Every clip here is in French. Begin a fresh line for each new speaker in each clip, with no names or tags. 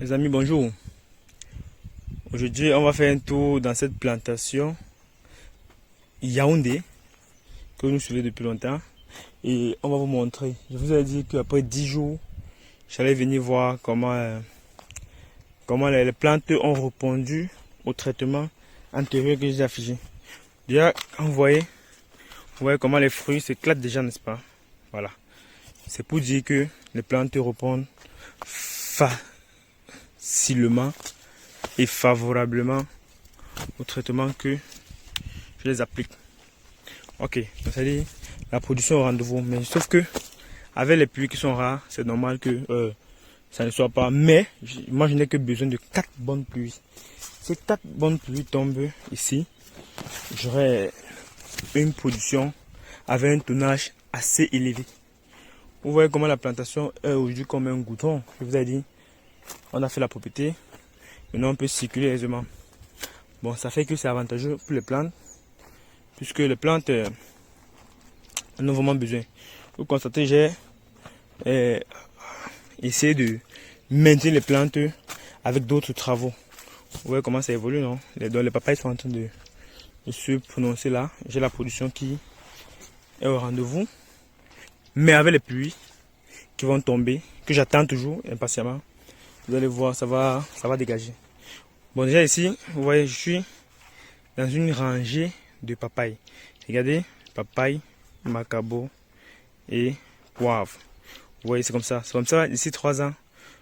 Les amis, bonjour. Aujourd'hui, on va faire un tour dans cette plantation Yaoundé que nous suivons depuis longtemps. Et on va vous montrer. Je vous ai dit qu'après 10 jours, j'allais venir voir comment les plantes ont répondu au traitement antérieur que j'ai affiché. Déjà, vous voyez comment les fruits s'éclatent déjà, n'est-ce pas? Voilà. C'est pour dire que les plantes répondent facilement et favorablement au traitement que je les applique. Ok, donc ça dit la production au rendez-vous, mais sauf que avec les pluies qui sont rares, c'est normal que ça ne soit pas. Mais moi je n'ai que besoin de 4 bonnes pluies. Ces 4 bonnes pluies tombent ici, j'aurai une production avec un tonnage assez élevé. Vous voyez comment la plantation est aujourd'hui comme un goudron. Je vous ai dit, on a fait la propriété. Maintenant on peut circuler aisément. Bon, ça fait que c'est avantageux pour les plantes, puisque les plantes en ont vraiment besoin. Vous constatez, j'ai essayé de maintenir les plantes avec d'autres travaux. Vous voyez comment ça évolue, non? Les papayes sont en train de se prononcer là. J'ai la production qui est au rendez-vous. Mais avec les pluies qui vont tomber, que j'attends toujours impatiemment, vous allez voir, ça va dégager. Bon, déjà ici, vous voyez, je suis dans une rangée de papayes. Regardez, papaye, macabo et poivre. Vous voyez, c'est comme ça. C'est comme ça, d'ici 3 ans,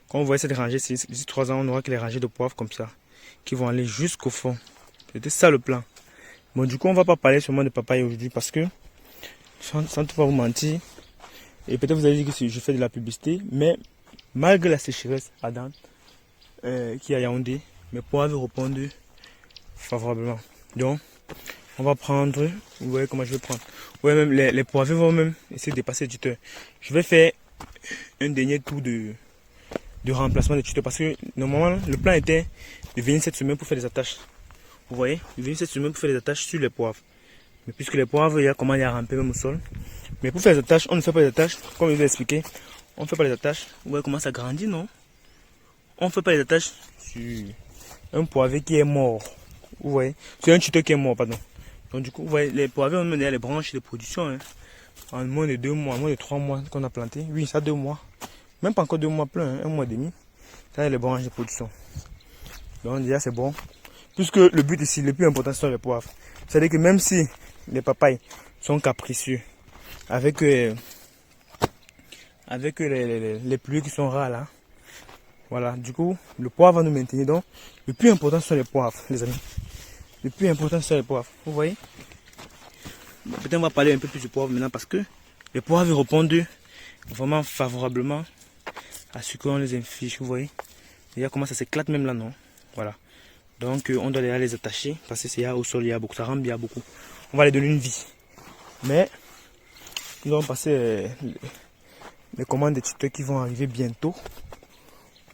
quand vous voyez cette rangée, d'ici 3 ans, on n'aura que les rangées de poivre comme ça, qui vont aller jusqu'au fond. C'était ça le plan. Bon, du coup, on va pas parler seulement de papaye aujourd'hui parce que, sans tout vous mentir, et peut-être vous allez dire que je fais de la publicité, mais malgré la sécheresse ardente qui a Yaoundé, mes poivres répondent favorablement. Donc, on va prendre, vous voyez comment je vais prendre. Vous voyez même les poivres vont même essayer de dépasser le tuteur. Je vais faire un dernier tour de remplacement des tuteurs parce que normalement le plan était de venir cette semaine pour faire des attaches. Vous voyez, de venir cette semaine pour faire des attaches sur les poivres. Mais puisque les poivres, il y a comment il y a rampé même au sol. Mais pour faire les attaches, on ne fait pas les attaches, comme je vous ai expliqué. On ne fait pas les attaches. Vous voyez comment ça grandit, non? On ne fait pas les attaches sur un poivre qui est mort. Vous voyez, c'est un tuteur qui est mort, pardon. Donc du coup, vous voyez, les poivres, on met les branches de production. Hein, en moins de 2 mois, en moins de 3 mois qu'on a planté. Oui, ça 2 mois. Même pas encore 2 mois plein, hein, 1 mois et demi. Ça, les branches de production. Donc déjà, c'est bon. Puisque le but ici, le plus important, c'est les poivres. C'est-à-dire que même si les papayes sont capricieux, avec les pluies qui sont rares là, voilà, du coup, le poivre va nous maintenir. Donc, le plus important, sont les poivres, les amis. Le plus important, sont les poivres. Vous voyez? Peut-être on va parler un peu plus du poivre maintenant parce que les poivres répondent vraiment favorablement à ce qu'on les inflige. Vous voyez? Regarde comment ça s'éclate même là, non? Voilà. Donc on doit les attacher parce que c'est au sol, il y a beaucoup, ça rampe, il y a beaucoup. On va les donner une vie. Mais nous allons passer les commandes des tuteurs qui vont arriver bientôt.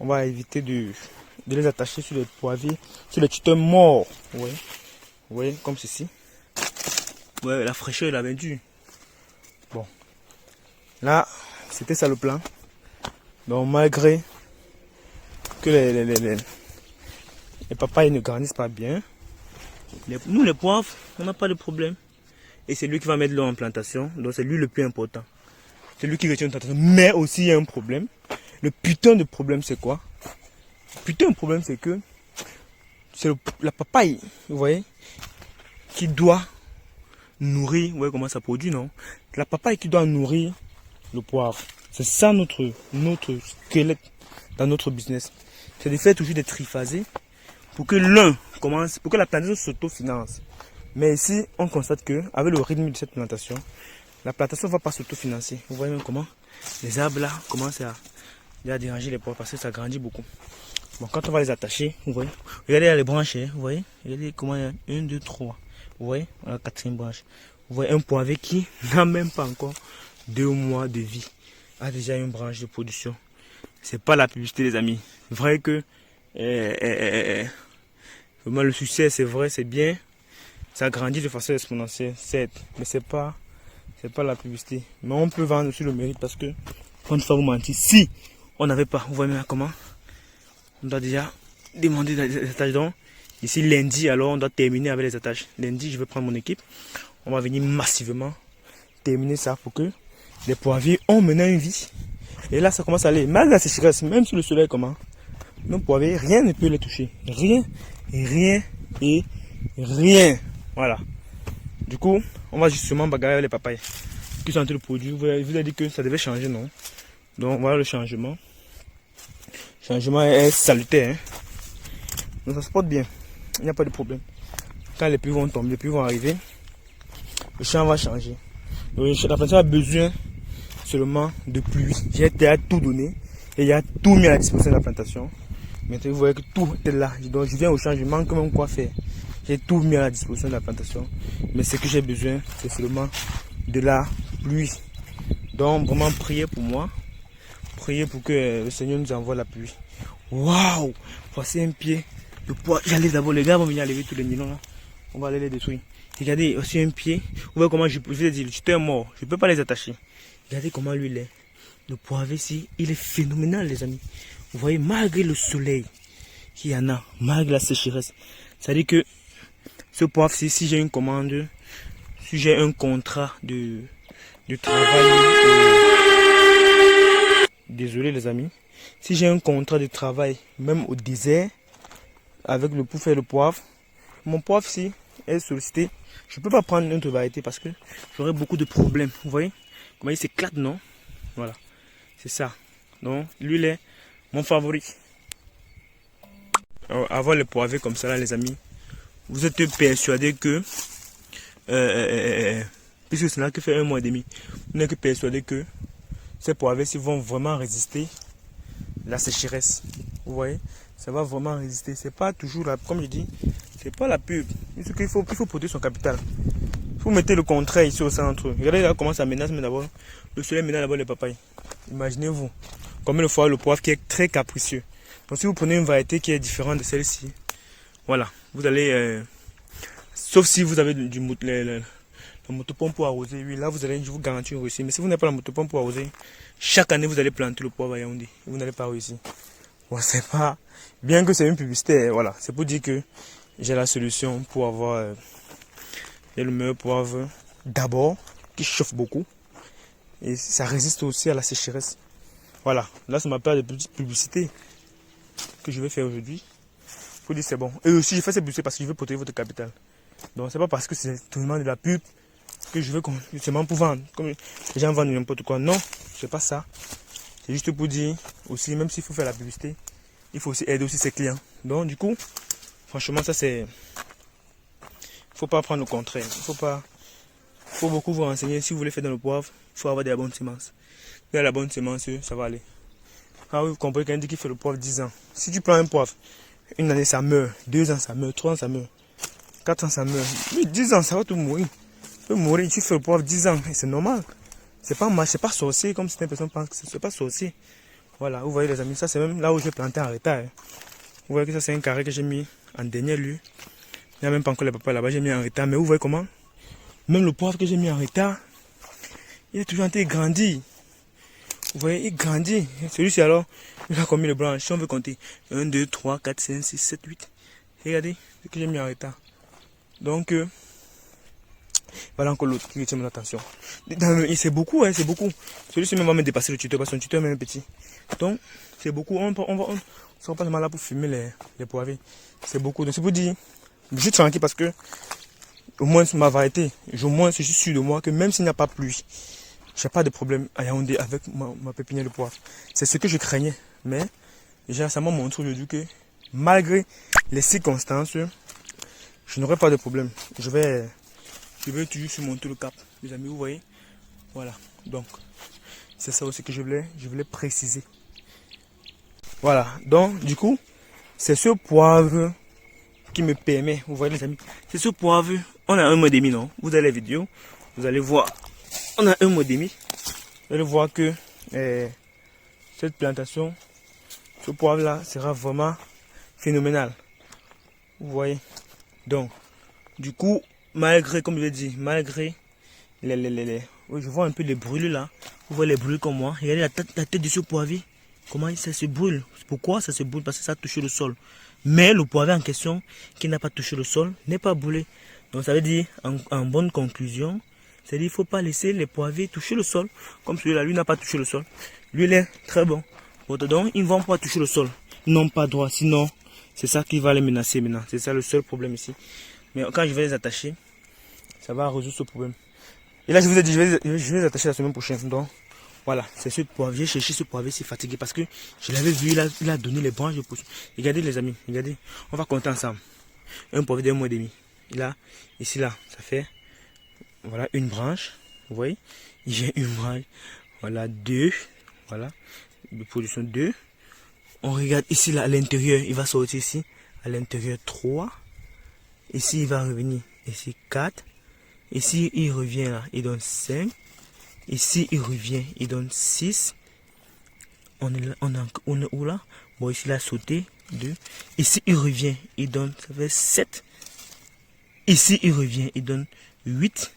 On va éviter de les attacher sur les poivriers, sur les tuteurs morts. Vous voyez, comme ceci. Ouais, la fraîcheur est la vaincu. Bon. Là, c'était ça le plan. Donc malgré que les papayes ne grandissent pas bien, nous les poivres, on n'a pas de problème. Et c'est lui qui va mettre l'eau en plantation. Donc c'est lui le plus important. C'est lui qui retient une plantation. Mais aussi il y a un problème. Le putain de problème c'est quoi? Le putain de problème c'est que c'est la papaye, vous voyez, qui doit nourrir, vous voyez comment ça produit, non? La papaye qui doit nourrir le poivre. C'est ça notre squelette dans notre business. C'est de faire toujours des triphasés pour que l'un commence, pour que la plantation s'autofinance. Mais ici, on constate que avec le rythme de cette plantation, la plantation ne va pas s'autofinancer. Vous voyez même comment les arbres là commencent à déranger les poivres parce que ça grandit beaucoup. Bon, quand on va les attacher, vous voyez, regardez les branches, hein, vous voyez, regardez comment il y a 1, 2, 3. Vous voyez, la 4e branche. Vous voyez un poivre qui n'a même pas encore 2 mois de vie, a déjà une branche de production. C'est pas la publicité, les amis. Vrai que vraiment le succès, c'est vrai, c'est bien. Ça grandit de façon exponentielle, certes, mais c'est pas la publicité. Mais on peut vendre sur le mérite parce que, quand je vais vous mentir, si on n'avait pas, vous voyez comment, On doit déjà demander des attaches. Donc, ici lundi, alors on doit terminer avec les attaches. Lundi, je vais prendre mon équipe. On va venir massivement terminer ça pour que les poivriers ont maintenant une vie. Et là, ça commence à aller. Malgré la sécheresse, même si le soleil commence, nos poivriers, rien ne peut les toucher. Rien, et rien, et rien. Voilà. Du coup, on va justement bagarrer avec les papayes qui sont en train de produire. Vous avez dit que ça devait changer, non? Donc voilà le changement. Le changement est salutaire. Hein? Donc ça se porte bien. Il n'y a pas de problème. Quand les pluies vont tomber, les pluies vont arriver, le champ va changer. Donc la plantation a besoin seulement de pluie. J'ai déjà tout donné et il y a tout mis à la disposition de la plantation. Maintenant vous voyez que tout est là. Donc je viens au champ, je manque même quoi faire. J'ai tout mis à la disposition de la plantation. Mais ce que j'ai besoin, c'est seulement de la pluie. Donc vraiment priez pour moi. Priez pour que le Seigneur nous envoie la pluie. Waouh! Voici un pied de poids. J'enlève d'abord, les gars vont venir enlever tous les nylons là. On va aller les détruire. Regardez, aussi un pied. Vous voyez comment je vous ai dit, le tuteur est mort. Je ne peux pas les attacher. Regardez comment lui il est. Le poivre ici, il est phénoménal les amis. Vous voyez, malgré le soleil qu'il y en a, malgré la sécheresse. Ça veut dire que ce poivre-ci, si j'ai une commande, si j'ai un contrat de travail, désolé les amis, si j'ai un contrat de travail, même au désert, avec pour faire le poivre, mon poivre-ci est sollicité. Je ne peux pas prendre une autre variété parce que j'aurai beaucoup de problèmes. Vous voyez comment il s'éclate, non? Voilà, c'est ça. Donc, lui, il est mon favori. Alors, avoir le poivre comme ça, là, les amis, vous êtes persuadés que, puisque c'est là que fait 1 mois et demi, vous n'êtes que persuadés que ces poivres-ci vont vraiment résister la sécheresse. Vous voyez, ça va vraiment résister. C'est pas toujours, comme je dis, c'est pas la pub. Il faut produire son capital. Vous mettez le contraire ici au centre. Regardez là comment ça menace, mais d'abord, le soleil menace d'abord les papayes. Imaginez-vous, combien de fois le poivre qui est très capricieux. Donc si vous prenez une variété qui est différente de celle-ci, voilà, vous allez, sauf si vous avez la motopompe pour arroser, oui, là vous allez, je vous garantis une réussite. Mais si vous n'avez pas la motopompe pour arroser, chaque année vous allez planter le poivre à Yaoundé. Vous n'allez pas réussir. Bon, c'est pas, bien que c'est une publicité, voilà, c'est pour dire que j'ai la solution pour avoir le meilleur poivre d'abord, qui chauffe beaucoup. Et ça résiste aussi à la sécheresse. Voilà, là c'est ma paire de petites publicités que je vais faire aujourd'hui. Il faut dire c'est bon. Et aussi je fais cette publicité parce que je veux protéger votre capital. Donc c'est pas parce que c'est tout le monde de la pub que je veux seulement pour vendre. Comme les gens vendent n'importe quoi. Non, c'est pas ça. C'est juste pour dire aussi, même s'il faut faire la publicité, il faut aussi aider aussi ses clients. Donc du coup, franchement ça c'est... Il ne faut pas prendre le contraire. Il faut beaucoup vous renseigner. Si vous voulez faire dans le poivre, il faut avoir de la bonne semence. Vous avez la bonne semence, ça va aller. Ah oui, vous comprenez quelqu'un dit qu'il fait le poivre 10 ans. Si tu prends un poivre, une année ça meurt, 2 ans ça meurt, 3 ans ça meurt, 4 ans ça meurt. Mais 10 ans ça va tout mourir. Tu peux mourir, tu fais le poivre 10 ans, c'est normal. C'est pas sorcier comme certaines personnes pensent que c'est pas sorcier. Voilà, vous voyez les amis, ça c'est même là où j'ai planté en retard. Hein. Vous voyez que ça c'est un carré que j'ai mis en dernier lieu. Il n'y a même pas encore les papas là-bas, j'ai mis en retard. Mais vous voyez comment? Même le poivre que j'ai mis en retard, il est toujours en train de grandir. Vous voyez, il grandit. Celui-ci alors, il a combien de branches? Si on veut compter 1, 2, 3, 4, 5, 6, 7, 8. Regardez ce que j'ai mis en retard. Donc, voilà encore l'autre qui retient mon attention. C'est beaucoup, hein, c'est beaucoup. Celui-ci même va me dépasser le tuteur parce que son tuteur est même petit. Donc, c'est beaucoup. On sera pas seulement là pour fumer les poivriers. C'est beaucoup. Donc, c'est pour dire. Je suis tranquille parce que au moins ma variété, au moins je suis sûr de moi que même s'il n'y a pas pluie, je n'ai pas de problème à Yaoundé avec ma pépinière de poivre. C'est ce que je craignais, mais j'ai récemment montré aujourd'hui que malgré les circonstances, je n'aurai pas de problème. Je vais toujours surmonter le cap, les amis, vous voyez. Voilà, donc c'est ça aussi que je voulais préciser. Voilà, donc du coup, c'est ce poivre qui me permet, vous voyez les amis, c'est ce poivre, on a 1 mois et demi, non? Vous avez les vidéos, vous allez voir, on a 1 mois et demi, vous allez voir que cette plantation, ce poivre là sera vraiment phénoménal, vous voyez. Donc, du coup, malgré, comme je l'ai dit, malgré oui, je vois un peu les brûlures là, vous voyez les brûlures comme moi, regardez la tête de ce poivre, comment ça se brûle. Pourquoi ça se brûle? Parce que ça a touché le sol. Mais le poivré en question, qui n'a pas touché le sol, n'est pas brûlé. Donc ça veut dire, en bonne conclusion, c'est-à-dire qu'il ne faut pas laisser les poivrés toucher le sol. Comme celui-là, lui n'a pas touché le sol. Lui, il est très bon. Donc, ils ne vont pas toucher le sol. Ils n'ont pas droit. Sinon, c'est ça qui va les menacer maintenant. C'est ça le seul problème ici. Mais quand je vais les attacher, ça va résoudre ce problème. Et là, je vous ai dit, je vais les attacher la semaine prochaine. Donc, voilà, c'est ce poivre. J'ai cherché ce poivre, c'est fatigué parce que je l'avais vu, il a donné les branches de poisson. Regardez les amis, regardez. On va compter ensemble. Un poivre d'un mois et demi. Là, ici, là, ça fait, voilà, une branche. Vous voyez, j'ai une branche. Voilà, deux. Voilà, de production 2. On regarde ici, là, à l'intérieur, il va sortir ici. À l'intérieur, 3. Ici, il va revenir. Ici, 4. Ici, il revient là, il donne 5. Ici, il revient, il donne 6. On est où là? Bon, ici, il a sauté. 2. Ici, il revient, il donne, ça fait 7. Ici, il revient, il donne 8.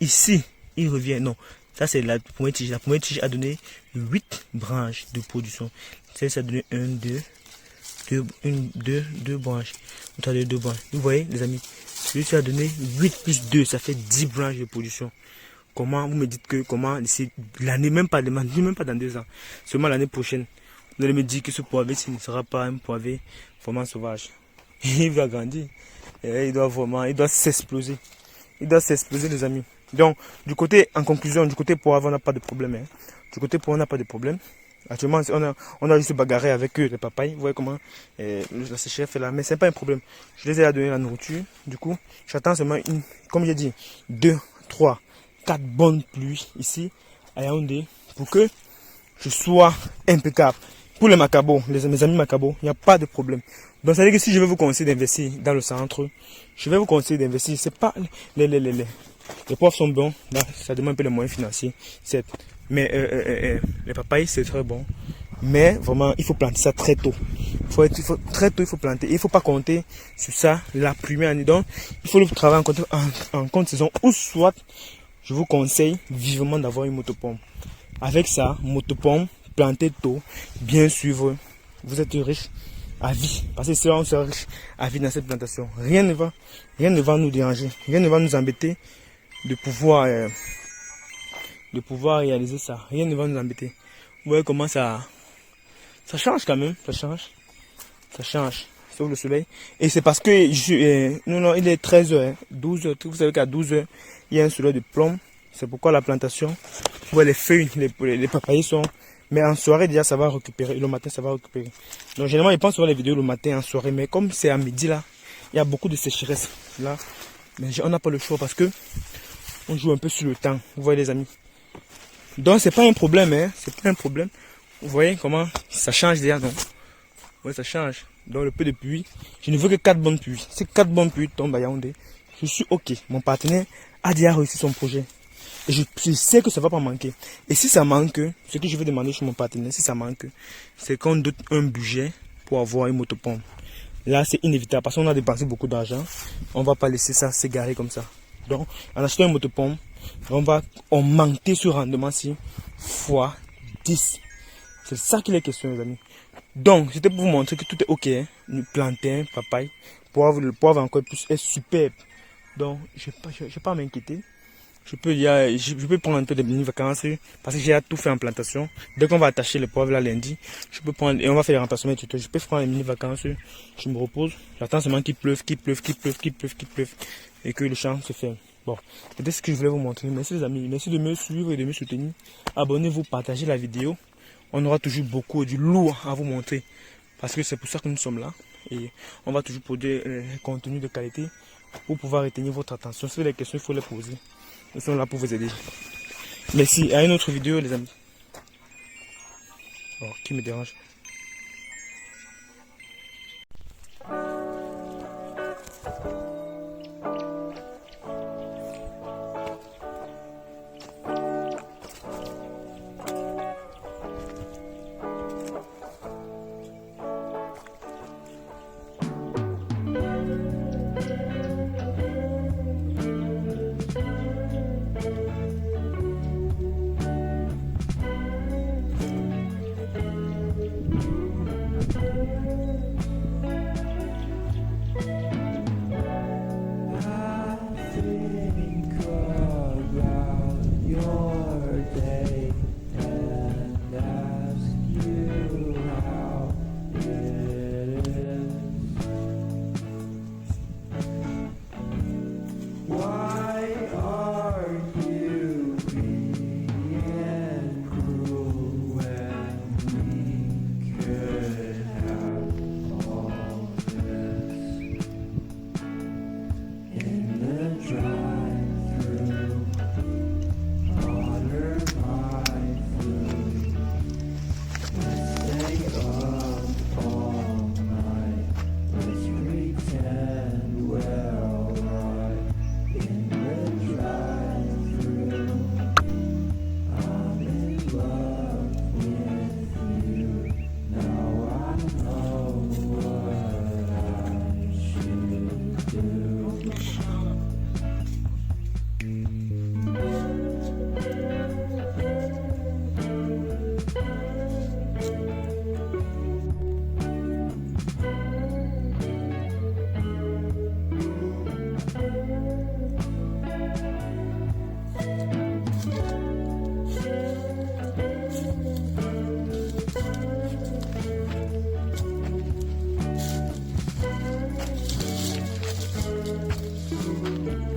Ici, il revient, non. Ça, c'est la première tige. La première tige a donné 8 branches de production. Ça a donné 1, 2 branches. On a donné 2 branches. Vous voyez, les amis, celui-ci a donné 8 plus 2, ça fait 10 branches de production. Comment vous me dites que, comment d'ici l'année, même pas dans 2 ans, seulement l'année prochaine, vous allez me dire que ce poivre, ce ne sera pas un poivre vraiment sauvage. Il va grandir. Et il doit s'exploser. Il doit s'exploser, les amis. Donc, en conclusion, du côté poivre, on n'a pas de problème. Hein. Du côté poivre, on n'a pas de problème. Actuellement, on a juste bagarré avec eux, les papayes. Vous voyez comment la sécheresse fait là. Mais c'est pas un problème. Je les ai donné la nourriture. Du coup, j'attends seulement comme j'ai dit, 2, 3, 4 bonnes pluies ici à Yaoundé pour que je sois impeccable. Pour les macabos, mes amis macabos, il n'y a pas de problème. Donc, ça veut dire que si je vais vous conseiller d'investir dans le centre, je vais vous conseiller d'investir. C'est pas les poivres sont bons. Là, ça demande un peu de moyens financiers. Mais les papayes, c'est très bon. Mais vraiment, il faut planter ça très tôt. Très tôt, il faut planter. Il ne faut pas compter sur ça la première année. Donc, il faut le travailler en compte saison. Ou soit, je vous conseille vivement d'avoir une motopompe. Avec ça, motopompe, planter tôt, bien suivre. Vous êtes riche à vie. Parce que si on sera riche à vie dans cette plantation, rien ne va nous déranger. Rien ne va nous embêter de pouvoir réaliser ça. Rien ne va nous embêter. Vous voyez comment ça change quand même. Ça change. Sauf le soleil. Et c'est parce que non, il est 13h, 12h. Vous savez qu'à 12h, il y a un soleil de plomb. C'est pourquoi la plantation, vous voyez les feuilles, les papayers sont. Mais en soirée, déjà, ça va récupérer. Le matin, ça va récupérer. Donc, généralement, ils pensent voir les vidéos le matin, en soirée. Mais comme c'est à midi, là, il y a beaucoup de sécheresse. Là, mais on n'a pas le choix parce que on joue un peu sur le temps. Vous voyez, les amis. Donc, c'est pas un problème, hein. C'est pas un problème. Vous voyez comment ça change déjà, donc. Ouais, ça change. Donc, le peu de pluie. Je ne veux que 4 bonnes pluies. Si 4 bonnes pluies tombent à Yaoundé, je suis OK. Mon partenaire a déjà réussi son projet. Et je sais que ça va pas manquer. Et si ça manque, ce que je vais demander chez mon partenaire, si ça manque, c'est qu'on donne un budget pour avoir une motopompe. Là, c'est inévitable parce qu'on a dépensé beaucoup d'argent. On va pas laisser ça s'égarer comme ça. Donc, en achetant une motopompe, on va augmenter ce rendement-ci fois 10. C'est ça qu'il est question, les amis. Donc, c'était pour vous montrer que tout est OK. Hein. Plantain, papaye, le poivre encore plus est superbe. Donc, je ne vais pas m'inquiéter. Je peux prendre un peu de mini-vacances parce que j'ai tout fait en plantation. Dès qu'on va attacher le poivre là lundi, je peux prendre et on va faire les remplacements. Je peux prendre les mini-vacances. Je me repose. J'attends seulement qu'il pleuve et que le champ se ferme. Bon, c'était ce que je voulais vous montrer. Merci les amis. Merci de me suivre et de me soutenir. Abonnez-vous, partagez la vidéo. On aura toujours beaucoup du lourd à vous montrer parce que c'est pour ça que nous sommes là. Et on va toujours produire un contenu de qualité pour pouvoir retenir votre attention. Si vous avez des questions, il faut les poser. Nous sommes là pour vous aider. Merci. À une autre vidéo, les amis. Oh, qui me dérange? Voilà.